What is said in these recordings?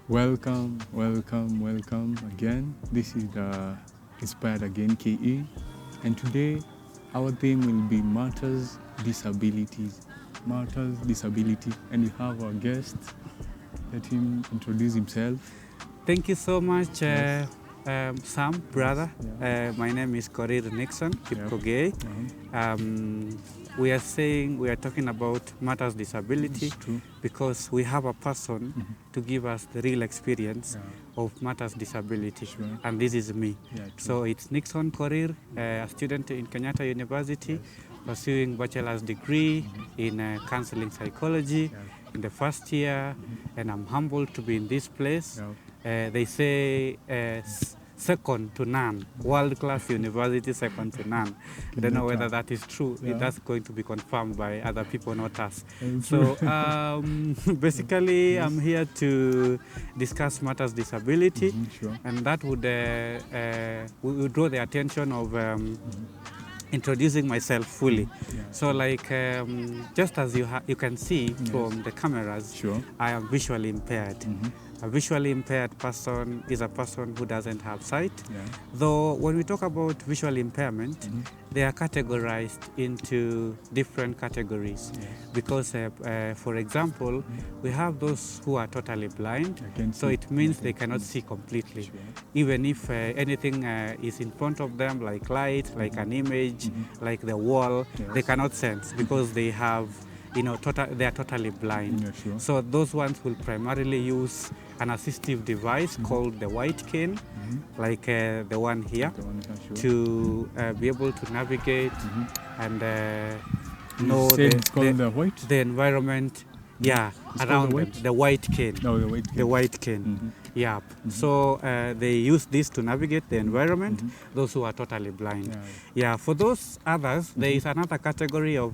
Welcome again. This is the Inspired Again KE, and today our theme will be matters disabilities. And we have our guest. Let him introduce himself. Thank you so much, Yes. Sam, brother. Yeah. My name is korir Nixon, Korir. We are talking about matters disability It's true. because we have a person to give us the real experience of matters disability, Sure. and this is me. Yeah, true. So it's Nixon Korir, a student in Kenyatta University, pursuing bachelor's degree in counseling psychology in the first year, and I'm humbled to be in this place. They say second to none, world-class university, second to none. I don't know whether that is true. That's going to be confirmed by other people, not us. So basically, I'm here to discuss matters disability, Sure. and that would we will draw the attention of introducing myself fully. So like just as you can see from the cameras, Sure. I am visually impaired. A visually impaired person is a person who doesn't have sight. Though when we talk about visual impairment, they are categorized into different categories. Because for example, we have those who are totally blind, so it means they cannot see completely. Sure. Even if anything is in front of them, like light, like an image, like the wall, they cannot sense because they have, they are totally blind. Yeah, sure. So those ones will primarily use an assistive device called the white cane, like the one here, The one here, sure. to be able to navigate and know You said it's called the white? the environment, It's called around the them. white? The white cane. No, the white cane. The white cane. Yeah. So they use this to navigate the environment, those who are totally blind. Yeah, for those others, there is another category of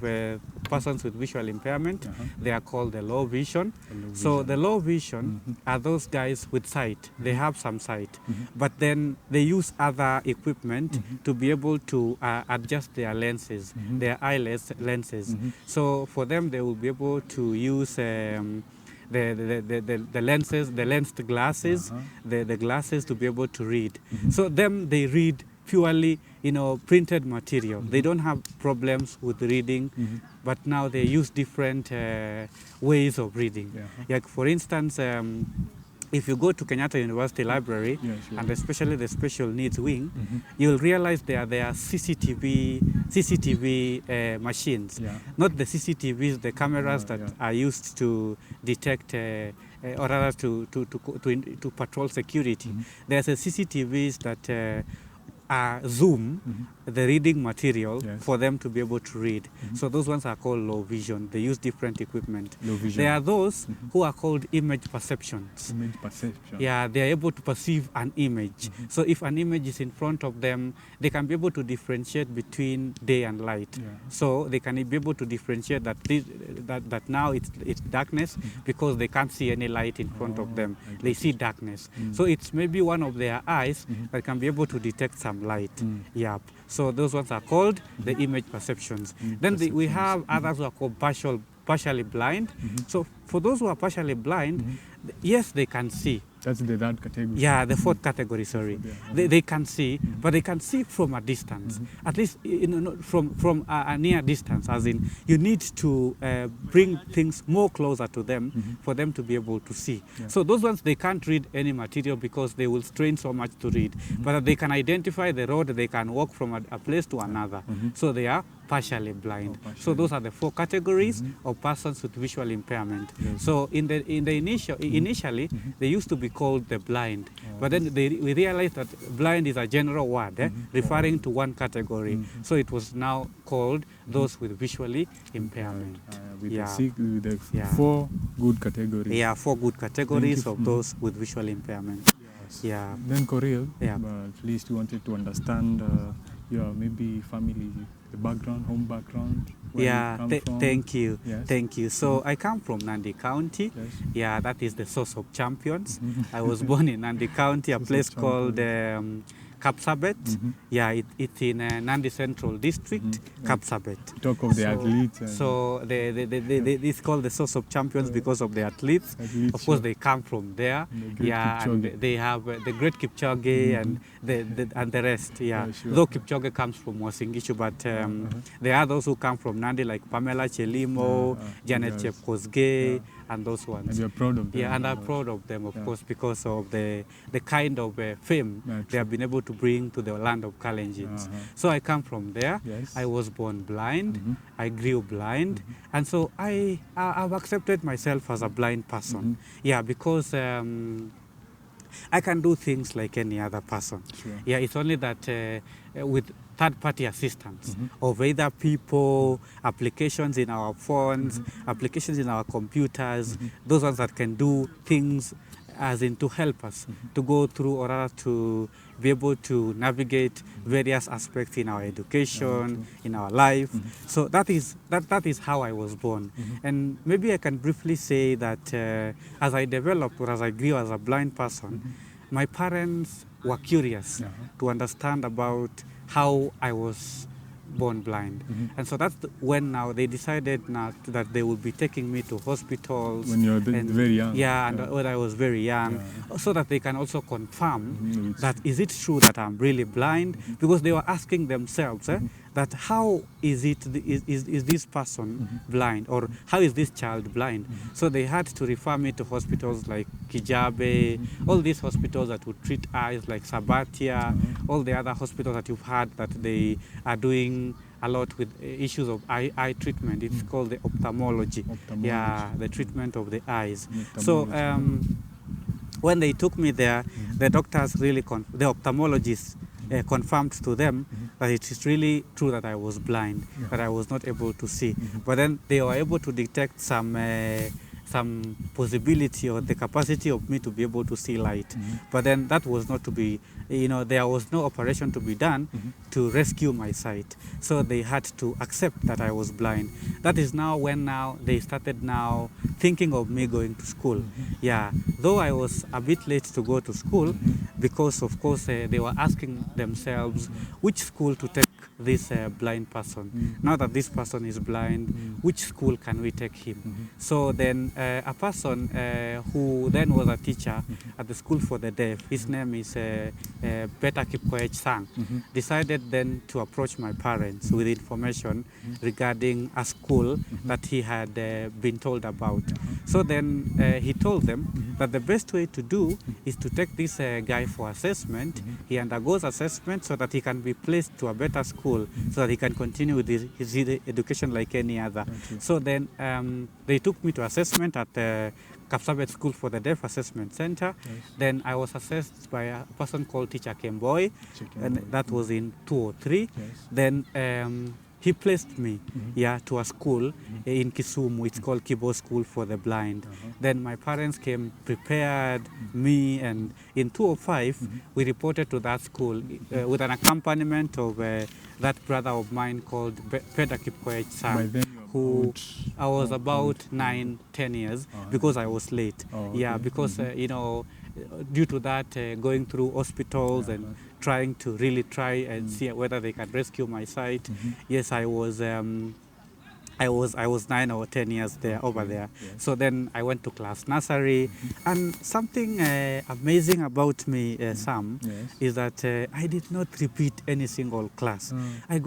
persons with visual impairment. They are called the low vision. So the low vision are those guys with sight. They have some sight, but then they use other equipment to be able to adjust their lenses, their eye lenses. So for them, they will be able to use the lenses, the lensed glasses, the glasses to be able to read. So them, they read purely, printed material. They don't have problems with reading, but now they use different ways of reading. Like for instance, if you go to Kenyatta University Library, and especially the special needs wing, you'll realize there are CCTV machines, not the CCTVs, the cameras that are used to detect or rather to patrol security. There's a CCTVs that zoom the reading material for them to be able to read. So those ones are called low vision. They use different equipment. Low vision. There are those who are called image perceptions. Image perception. Yeah, they are able to perceive an image. So if an image is in front of them, they can be able to differentiate between day and light. So they can be able to differentiate that now it's darkness because they can't see any light in front of them. They see darkness. So it's maybe one of their eyes that can be able to detect some light. Yeah. So those ones are called the image perceptions. Then we have others who are called partially blind. So for those who are partially blind, yes, they can see. That's the third category. Yeah, the fourth category, sorry. They can see, but they can see from a distance, at least from a near distance, as in you need to bring things more closer to them for them to be able to see. So those ones, they can't read any material because they will strain so much to read, but they can identify the road, they can walk from a place to another. So they are partially blind. So those are the four categories of persons with visual impairment. So initially, they used to be called the blind, but then we realized that blind is a general word referring to one category. So it was now called those with visually impairment. With the four good categories. Yeah, four good categories of those with visual impairment. Yeah. Then Korean, at least you wanted to understand your maybe family, the background, home background. Thank you. Thank you. So I come from Nandi County. Yeah, that is the source of champions. I was born in Nandi County, a place called Kapsabet. Yeah, it's in Nandi Central District, Kapsabet. Talk of the athletes. So it's called the source of champions because of the athletes. Of course, they come from there. Yeah, Kipchoge. and they have the great Kipchoge and the rest. Yeah, Sure. though Kipchoge comes from Wasingishu, but there are those who come from Nandi, like Pamela Chelimo, Janet yes. Chepkosgei, and those ones. And you're proud of them. Yeah, and I'm proud of them, of course, because of the kind of fame they have been able to bring to the land of Kalenjins. So I come from there. Yes. I was born blind. I grew blind. And so I've accepted myself as a blind person. Yeah, because I can do things like any other person. Sure. Yeah, it's only that with third-party assistance of either people, applications in our phones, applications in our computers, those ones that can do things as in to help us to go through or rather to be able to navigate various aspects in our education, in our life. So that is how I was born. And maybe I can briefly say that as I developed or as I grew as a blind person, my parents were curious to understand about how I was born blind. And so that's when now they decided now that they would be taking me to hospitals. When you're very young. Yeah, and when I was very young, so that they can also confirm that is it true that I'm really blind? Because they were asking themselves that how is it, is this person blind, or how is this child blind? So they had to refer me to hospitals like Kijabe, all these hospitals that would treat eyes like Sabatia, all the other hospitals that you've heard that they are doing a lot with issues of eye treatment. It's called the ophthalmology. Yeah, the treatment of the eyes. So when they took me there, the doctors really, the ophthalmologists confirmed to them that it is really true that I was blind, that I was not able to see. But then they were able to detect some possibility or the capacity of me to be able to see light. But then that was not to be, there was no operation to be done to rescue my sight. So they had to accept that I was blind. That is now when they started now thinking of me going to school. Yeah, though I was a bit late to go to school because of course they were asking themselves which school to take this blind person. Now that this person is blind, which school can we take him? So then a person who then was a teacher at the school for the deaf, his name is Peter Kipkoech Sang, decided then to approach my parents with information regarding a school that he had been told about. So then he told them that the best way to do is to take this guy for assessment. He undergoes assessment so that he can be placed to a better school, so that he can continue with his education like any other. So then they took me to assessment at the Kapsabet School for the Deaf Assessment Center. Then I was assessed by a person called Teacher Kemboy, and that was in 2003. Then he placed me to a school in Kisumu. It's called Kibo School for the Blind. Then my parents came, prepared me, and in 2005 we reported to that school with an accompaniment of that brother of mine called Peter Kipkoech Sang, who I was about 9-10 years because I was late. Because due to that, going through hospitals and trying to really try and see whether they can rescue my sight. Yes, I was 9 or 10 years there over there. So then I went to class nursery, and something amazing about me, Sam, is that I did not repeat any single class. I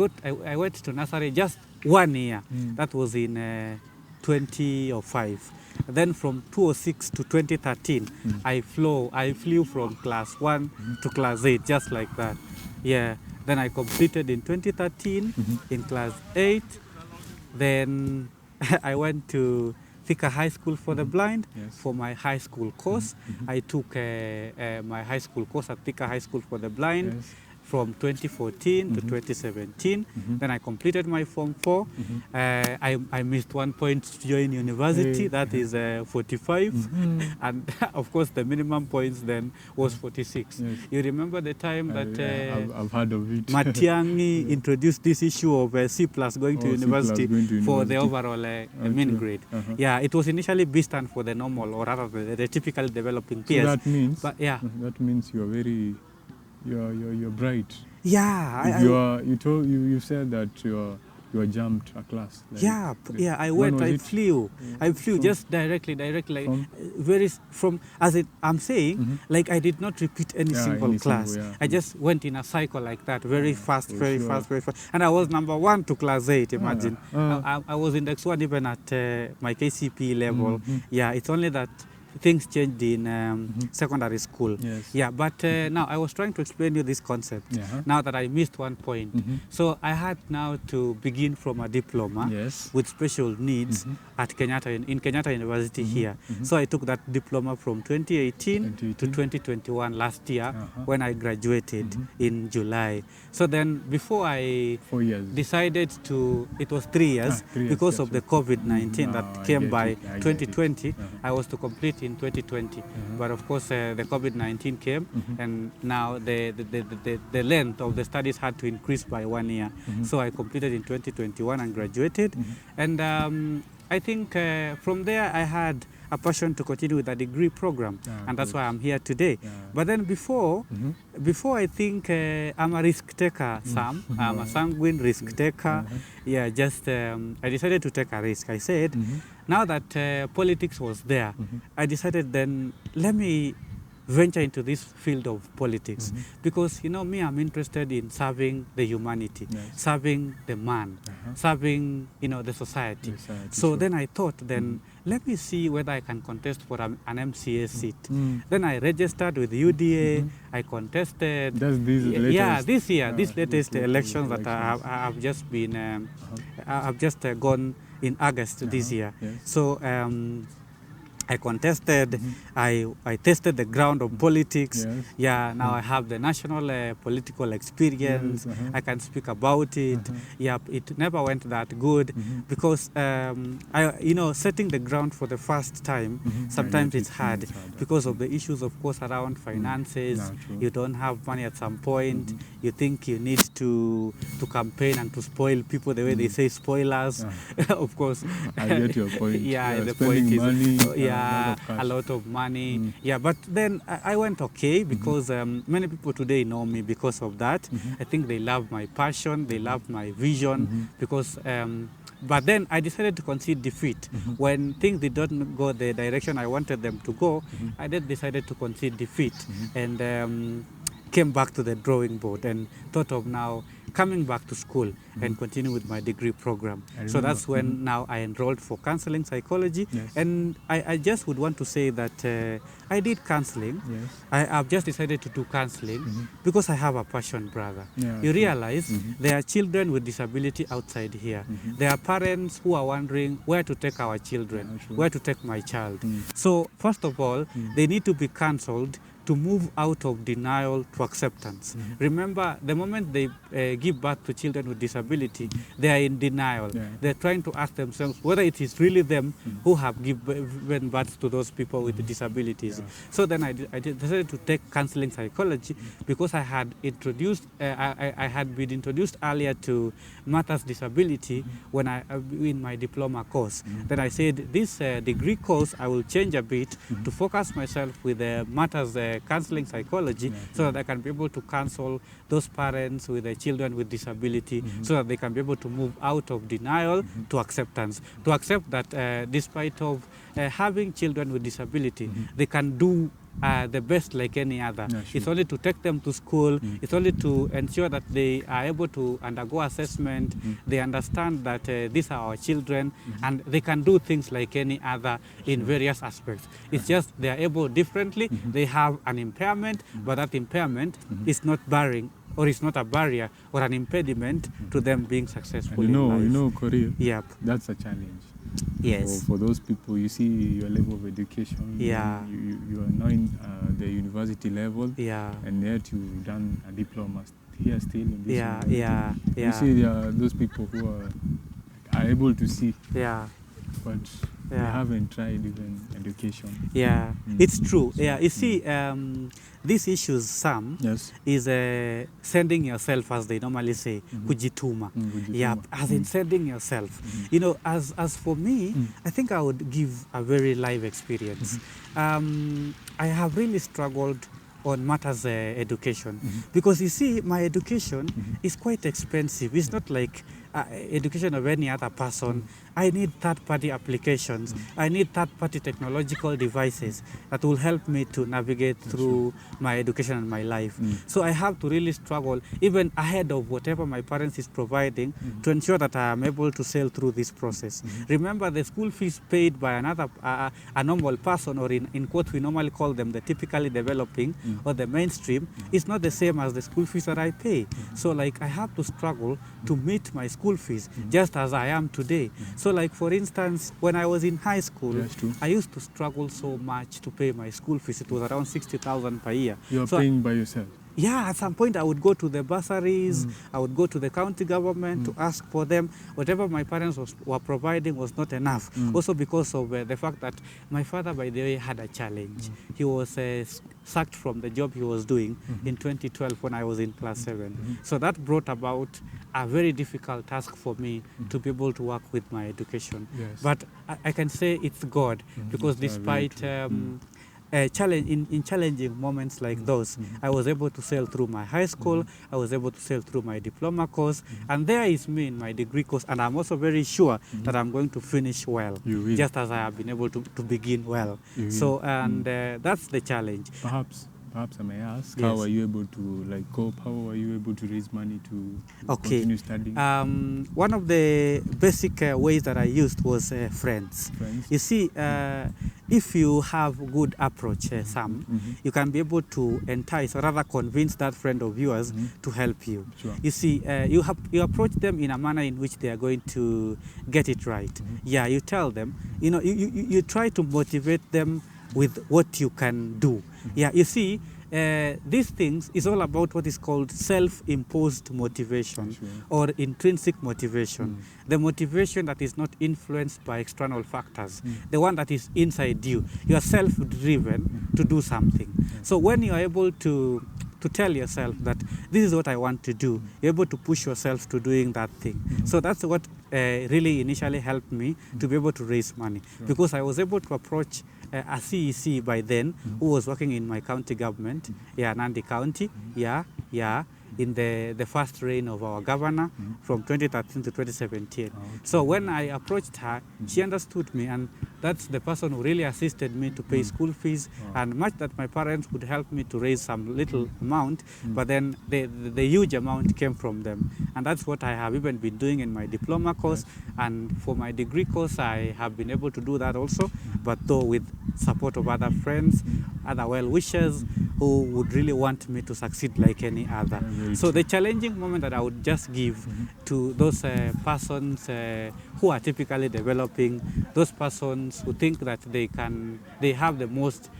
went to nursery just 1 year. That was in 2005. Then from 2006 to 2013, I flew from class 1 to class 8, just like that. Yeah. Then I completed in 2013 in class 8. Then I went to Thika High School for the Blind for my high school course. I took my high school course at Thika High School for the Blind from 2014 to 2017. Then I completed my Form 4. I missed 1 point to join university, that is 45. And of course the minimum points then was 46. You remember the time that I've heard of it. Matiangi introduced this issue of C+ going to university for the overall mean grade. Yeah, it was initially B stand for the normal, or rather the typical developing peers. So that means, but that means you are very you're bright. Yeah, You said that you jumped a class. Like, yeah. I when went. was I it? flew. I flew From- just directly. Like, From? from as it. I'm saying, like I did not repeat any Yeah, single any class. single, yeah. I just went in a cycle like that, very fast, for very sure. fast, very fast. And I was number 1 to class 8. Imagine. Ah. I was index 1 even at my KCP level. Yeah, it's only that things changed in secondary school. Yes. Yeah, but now I was trying to explain you this concept. Now that I missed one point, so I had now to begin from a diploma Yes. with special needs at Kenyatta in Kenyatta University here. So I took that diploma from 2018 to 2021 last year when I graduated in July. So then before I 4 years. decided to, it was 3 years 3 years, because yes, of the yes. COVID-19 I that came get by it, I get it. 2020. I was to complete in 2020, but of course the COVID-19 came, and now the length of the studies had to increase by 1 year. So I completed in 2021 and graduated, and I think from there I had a passion to continue with a degree program, and that's why I'm here today. But then before I think I'm a risk taker, Sam. I'm a sanguine risk taker. Yeah, just I decided to take a risk. I said, now that politics was there, I decided then let me venture into this field of politics, because you know me, I'm interested in serving the humanity, serving the man, serving the society. So then I thought, then let me see whether I can contest for an MCA seat. Then I registered with UDA. I contested. That's this latest. Yeah, this year, this latest this elections that elections. I have just been, I've just gone in August this year. Yes. So I contested, I tested the ground of politics. Yes. Yeah, now I have the national political experience. Yes, I can speak about it. Yeah, it never went that good because setting the ground for the first time, sometimes it's hard because of the issues, of course, around finances. true. You don't have money at some point. You think you need to campaign and to spoil people the way they say spoilers. Of course. I get your point. Yeah, the spending point is, money, a lot of money. Yeah, but then I went okay because many people today know me because of that. I think they love my passion, they love my vision because. But then I decided to concede defeat. When things did not go the direction I wanted them to go, I then decided to concede defeat and came back to the drawing board and thought of now coming back to school and continue with my degree program. So that's when now I enrolled for counseling psychology. Yes. And I just would want to say that I did counseling. Yes. I've just decided to do counseling because I have a passion, brother. Yeah, You true. realize there are children with disability outside here. There are parents who are wondering where to take our children, Yeah, true. where to take my child. So first of all, they need to be counseled to move out of denial to acceptance. Remember, the moment they give birth to children with disability, they are in denial. Yeah. They're trying to ask themselves whether it is really them who have given birth to those people with disabilities. So then I decided to take counseling psychology because I had introduced, I had been introduced earlier to matters disability when in my diploma course. Then I said this degree course I will change a bit to focus myself with matters counseling psychology so that I can be able to counsel those parents with their children with disability so that they can be able to move out of denial to acceptance, to accept that despite of having children with disability, they can do the best like any other. Yeah, sure. It's only to take them to school. It's only to ensure that they are able to undergo assessment. They understand that these are our children and they can do things like any other in various aspects. It's just they are able differently. They have an impairment, but that impairment is not barring or it's not a barrier or an impediment to them being successful And in life. you know, korir, Yep. that's a challenge. Yes. For those people, you see your level of education. Yeah. You are now in the university level. Yeah. And yet you've done a diploma here still in this Yeah. university. Yeah. Yeah. You see, there are those people who are able to see, Yeah. but they Yeah. haven't tried even education. Yeah, it's true. Yeah, you see, these issues, Sam, Yes. is sending yourself, as they normally say, kujituma. Kujituma. Yeah, as in sending yourself. You know, as for me, I think I would give a very live experience. I have really struggled on matters education, because you see, my education is quite expensive. It's not like education of any other person. I need third-party applications. I need third-party technological devices that will help me to navigate through my education and my life. So I have to really struggle, even ahead of whatever my parents is providing, to ensure that I am able to sail through this process. Remember, the school fees paid by another, a normal person, or in quote we normally call them the typically developing or the mainstream, is not the same as the school fees that I pay. So like I have to struggle to meet my school fees just as I am today. So like for instance, when I was in high school, I used to struggle so much to pay my school fees. It was around 60,000 per year. You're paying by yourself? Yeah, at some point I would go to the bursaries, I would go to the county government to ask for them. Whatever my parents were providing was not enough. Also because of the fact that my father, by the way, had a challenge. He was sacked from the job he was doing in 2012 when I was in class 7. So that brought about a very difficult task for me to be able to work with my education. Yes. But I can say it's God, because despite in challenging moments like those, I was able to sail through my high school, I was able to sail through my diploma course, and there is me in my degree course, and I'm also very sure that I'm going to finish well, just as I have been able to begin well. So, and that's the challenge. Perhaps I may ask, how are you able to cope? How are you able to raise money to continue studying? One of the basic ways that I used was friends. You see, if you have good approach, Sam, you can be able to entice or rather convince that friend of yours to help you. You see, you approach them in a manner in which they are going to get it right. Yeah, you tell them, you try to motivate them with what you can do. Yeah, you see, these things is all about what is called self-imposed motivation or intrinsic motivation. The motivation that is not influenced by external factors, the one that is inside you. You are self-driven to do something. So when you are able to tell yourself that this is what I want to do, you're able to push yourself to doing that thing. So that's what really initially helped me to be able to raise money, because I was able to approach a CEC by then who was working in my county government, Nandi County, in the first reign of our governor from 2013 to 2017. So when I approached her, she understood me, and that's the person who really assisted me to pay school fees, and much that my parents would help me to raise some little amount, but then the huge amount came from them. And that's what I have even been doing in my diploma course, and for my degree course I have been able to do that also, but though with support of other friends, other well-wishers who would really want me to succeed like any other. So the challenging moment that I would just give to those persons who are typically developing, those persons who think that they have the most,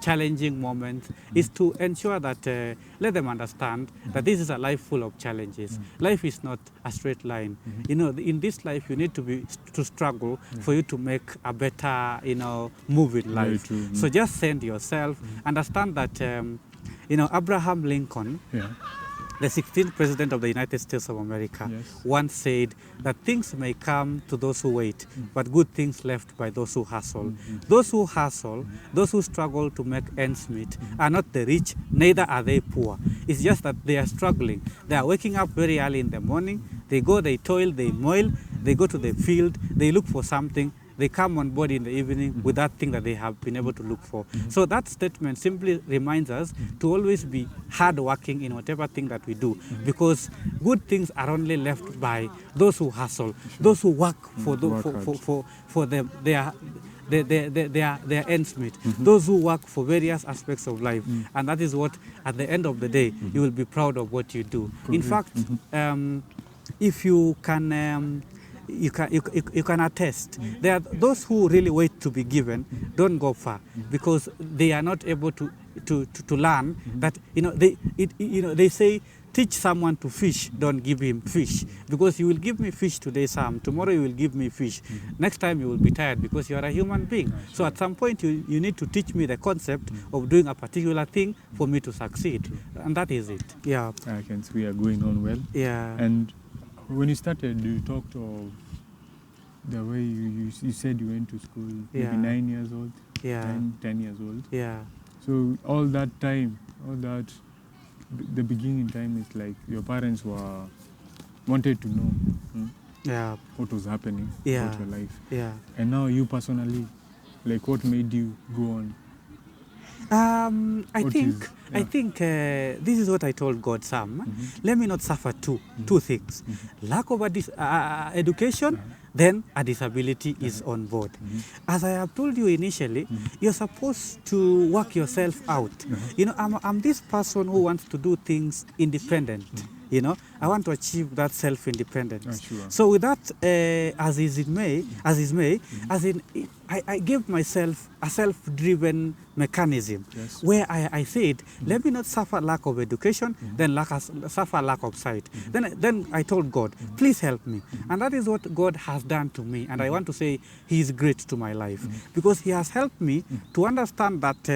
challenging moment, is to ensure that let them understand that this is a life full of challenges. Life is not a straight line. In this life you need to struggle for you to make a better, move in life. So just send yourself, understand that Abraham Lincoln, the 16th president of the United States of America, once said that things may come to those who wait, but good things left by those who hustle. Those who hustle, those who struggle to make ends meet, are not the rich, neither are they poor. It's just that they are struggling. They are waking up very early in the morning, they go, they toil, they moil, they go to the field, they look for something, they come on board in the evening with that thing that they have been able to look for. So that statement simply reminds us to always be hardworking in whatever thing that we do, because good things are only left by those who hustle, those who work for their ends meet, those who work for various aspects of life. And that is what, at the end of the day, you will be proud of what you do. In fact, if you can you can attest. There are those who really wait to be given, don't go far, because they are not able to learn that they say, teach someone to fish, don't give him fish, because you will give me fish today, Sam, tomorrow you will give me fish, next time you will be tired because you are a human being. So at some point you need to teach me the concept of doing a particular thing for me to succeed, and that is it. Yeah, I can see we are going on well. Yeah. And when you started, you talked of the way you said you went to school, maybe 9 years old, 10 years old. Yeah. So all that time, the beginning time is like your parents wanted to know what was happening about your life. Yeah. And now you personally, like what made you go on? I think this is what I told God, Sam. Let me not suffer two things: lack of education, then a disability is on board. As I have told you initially, you're supposed to work yourself out. You know, I'm this person who wants to do things independent. You know, I want to achieve that self-independence. Sure. So with that, as in, I gave myself a self-driven mechanism where I said, let me not suffer lack of education, then suffer lack of sight. Then I told God, please help me. And that is what God has done to me. And I want to say He is great to my life because He has helped me to understand that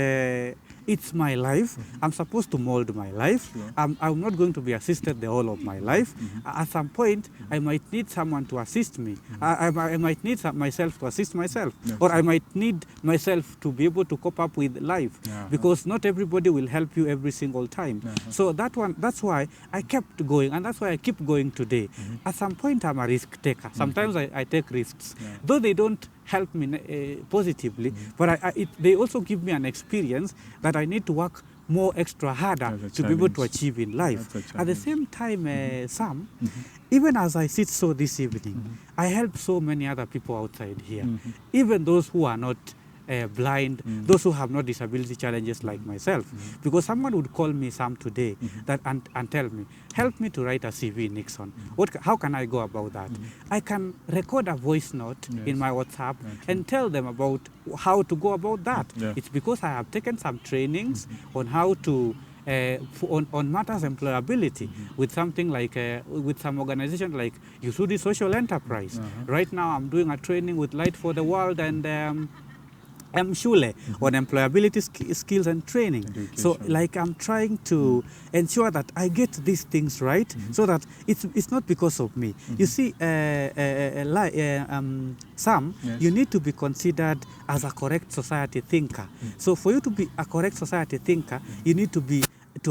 it's my life. I'm supposed to mold my life. I'm not going to be assisted the whole of my life. At some point, I might need someone to assist me. I might need myself to assist myself. Or I might need myself to be able to cope up with life. Because not everybody will help you every single time. So that's why I kept going. And that's why I keep going today. At some point, I'm a risk taker. Sometimes I take risks. Though they don't help me positively, but they also give me an experience that I need to work more extra harder to be able to achieve in life. At the same time, Sam, even as I sit so this evening, I help so many other people outside here, even those who are not blind, those who have no disability challenges like myself. Because someone would call me, Sam, today and tell me, help me to write a CV in Nixon. How can I go about that? I can record a voice note in my WhatsApp and tell them about how to go about that. It's because I have taken some trainings on how to on matters employability with something like with some organization like Yusudi Social Enterprise. Right now I'm doing a training with Light for the World and Shule on employability skills and training. Education. So like I'm trying to ensure that I get these things right so that it's not because of me. You see, Sam, you need to be considered as a correct society thinker. So for you to be a correct society thinker, you need to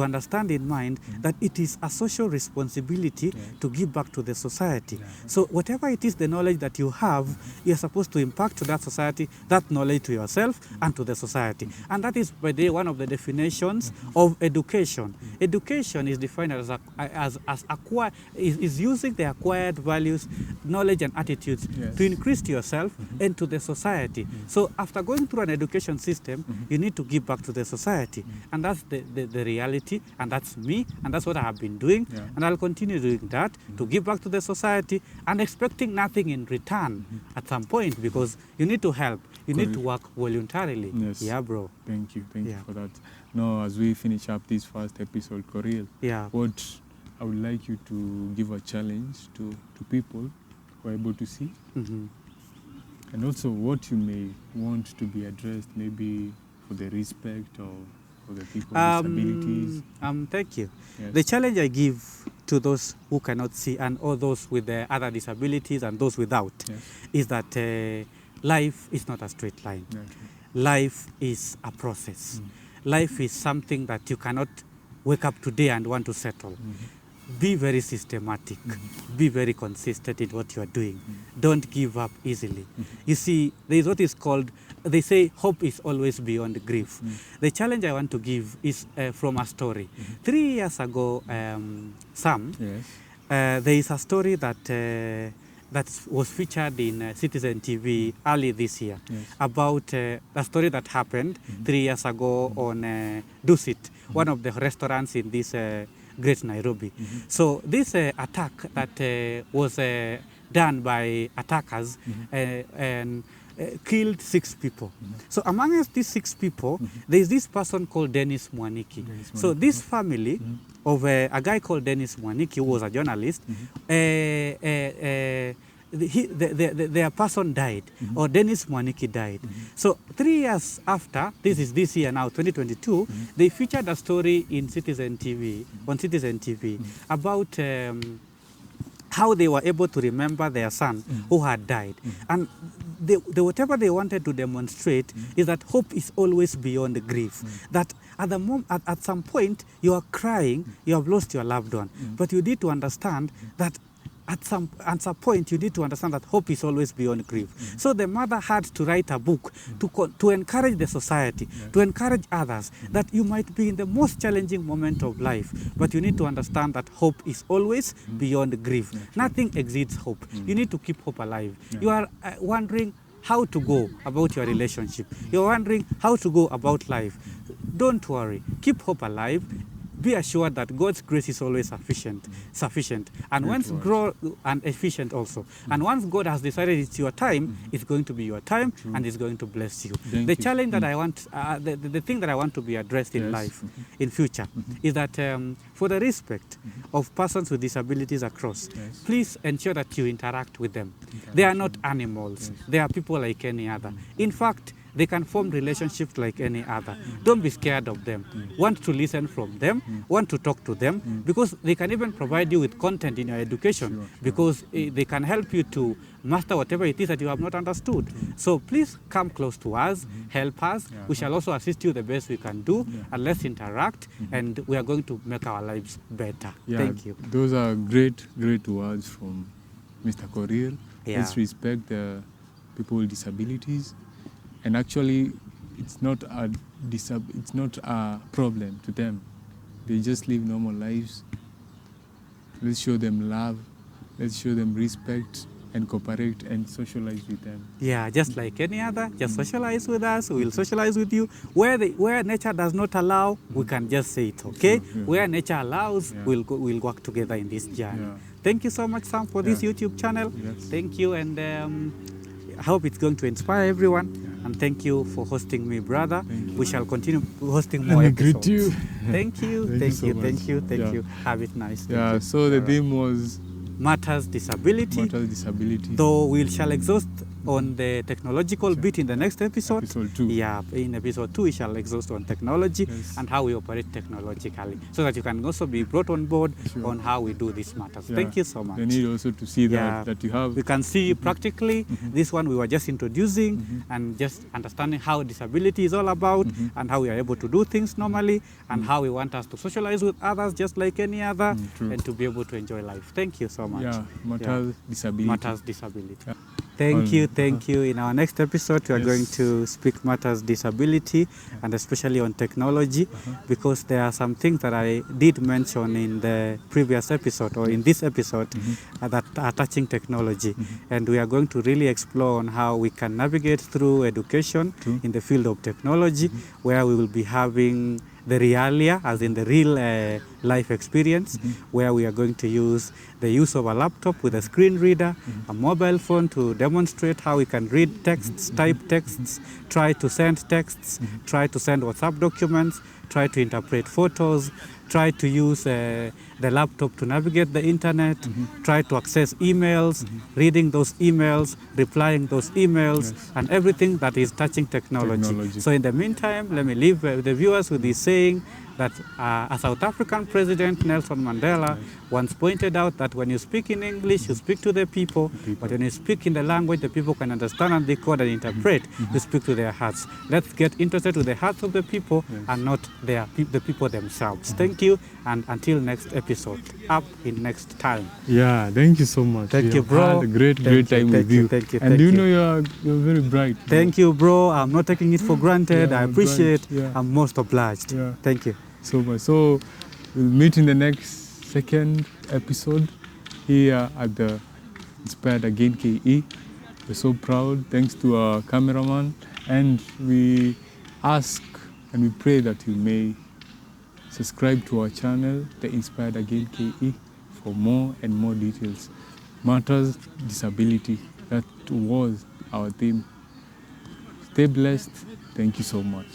understand in mind that it is a social responsibility to give back to the society. So whatever it is, the knowledge that you have, you're supposed to impact to that society, that knowledge to yourself and to the society. And that is, by the way, one of the definitions of education. Education is defined as using the acquired values, knowledge and attitudes to increase to yourself and to the society. So after going through an education system, you need to give back to the society. And that's the reality. And that's me, and that's what I have been doing, and I'll continue doing that to give back to the society and expecting nothing in return at some point, because you need to help, you need to work voluntarily. Yeah, bro. Thank you for that. Now, as we finish up this first episode, Korir, what I would like you to give a challenge to people who are able to see, and also what you may want to be addressed, maybe for the respect or the people with disabilities. Thank you. The challenge I give to those who cannot see and all those with the other disabilities and those without is that life is not a straight line. Life is a process. Life is something that you cannot wake up today and want to settle. Be very systematic. Be very consistent in what you are doing. Don't give up easily. You see, there is what is called, they say hope is always beyond grief. The challenge I want to give is from a story. 3 years ago, Sam, there is a story that was featured in Citizen TV early this year about a story that happened 3 years ago on Dusit, one of the restaurants in this Great Nairobi. So this attack that was done by attackers and killed 6 people. So amongst these 6 people, there is this person called Dennis Mwaniki. So this family of a guy called Dennis Mwaniki, who was a journalist, their person died, or Dennis Mwaniki died. So 3 years after, this is this year now, 2022, they featured a story in Citizen TV, on Citizen TV, about how they were able to remember their son who had died. And whatever they wanted to demonstrate is that hope is always beyond grief. That at some point you are crying, you have lost your loved one, but you need to understand that at some point you need to understand that hope is always beyond grief. So the mother had to write a book to encourage the society, to encourage others that you might be in the most challenging moment of life, but you need to understand that hope is always beyond grief. Nothing exceeds hope. You need to keep hope alive. You are wondering how to go about your relationship. You're wondering how to go about life. Don't worry. Keep hope alive. Be assured that God's grace is always sufficient, and once grow and efficient also. And once God has decided it's your time, it's going to be your time, and it's going to bless you. The challenge that I want, the thing that I want to be addressed in life, in future, is that for the respect of persons with disabilities across, please ensure that you interact with them. They are not animals. They are people like any other. In fact, they can form relationships like any other. Don't be scared of them. Want to listen from them, want to talk to them, because they can even provide you with content in your education, because they can help you to master whatever it is that you have not understood. So please come close to us, help us. We shall also assist you the best we can do, and let's interact, and we are going to make our lives better. Thank you. Those are great words from Mr. Korir. Let's respect the people with disabilities. And actually, it's not a problem to them. They just live normal lives. Let's show them love. Let's show them respect and cooperate and socialize with them. Yeah, just like any other, just socialize with us. We'll socialize with you. Where nature does not allow, we can just say it, okay? Where nature allows, we'll work together in this journey. Thank you so much, Sam, for this YouTube channel. Thank you, and I hope it's going to inspire everyone. And thank you for hosting me, brother. We shall continue hosting more episodes. Greet you. Thank you. Thank you. Have it nice. So the theme was Matters Disability. Though we shall exhaust on the technological bit in the next episode. Episode 2. Yeah, in episode 2 we shall exhaust on technology and how we operate technologically, so that you can also be brought on board on how we do these matters. Thank you so much. They need also to see that you have. We can see practically this one we were just introducing and just understanding how disability is all about and how we are able to do things normally and how we want us to socialize with others just like any other and to be able to enjoy life. Thank you so much. Matters disability. Thank you. In our next episode, we are going to speak matters disability and especially on technology, because there are some things that I did mention in the previous episode or in this episode that are touching technology. And we are going to really explore on how we can navigate through education in the field of technology, where we will be having the realia, as in the real life experience, where we are going to use the use of a laptop with a screen reader, a mobile phone to demonstrate how we can read texts, type texts, try to send texts, try to send WhatsApp documents, try to interpret photos, try to use the laptop to navigate the internet, try to access emails, reading those emails, replying those emails, and everything that is touching technology. So in the meantime, let me leave the viewers with this saying that a South African president, Nelson Mandela, once pointed out that when you speak in English, you speak to the people, but when you speak in the language the people can understand and decode and interpret, you speak to their hearts. Let's get interested with the hearts of the people and not the people themselves. Thank you, and until next episode, up in next time. Yeah, thank you so much. Thank you, bro. Had a great time with you. Thank you. And you know you're very bright. Thank you, bro. I'm not taking it for granted. I appreciate. I'm most obliged. Thank you so much. So we'll meet in the next second episode here at the Inspired Again KE. We're so proud, thanks to our cameraman, and we ask and we pray that you may subscribe to our channel, the Inspired Again KE, for more and more details. Matters disability, that was our theme. Stay blessed. Thank you so much.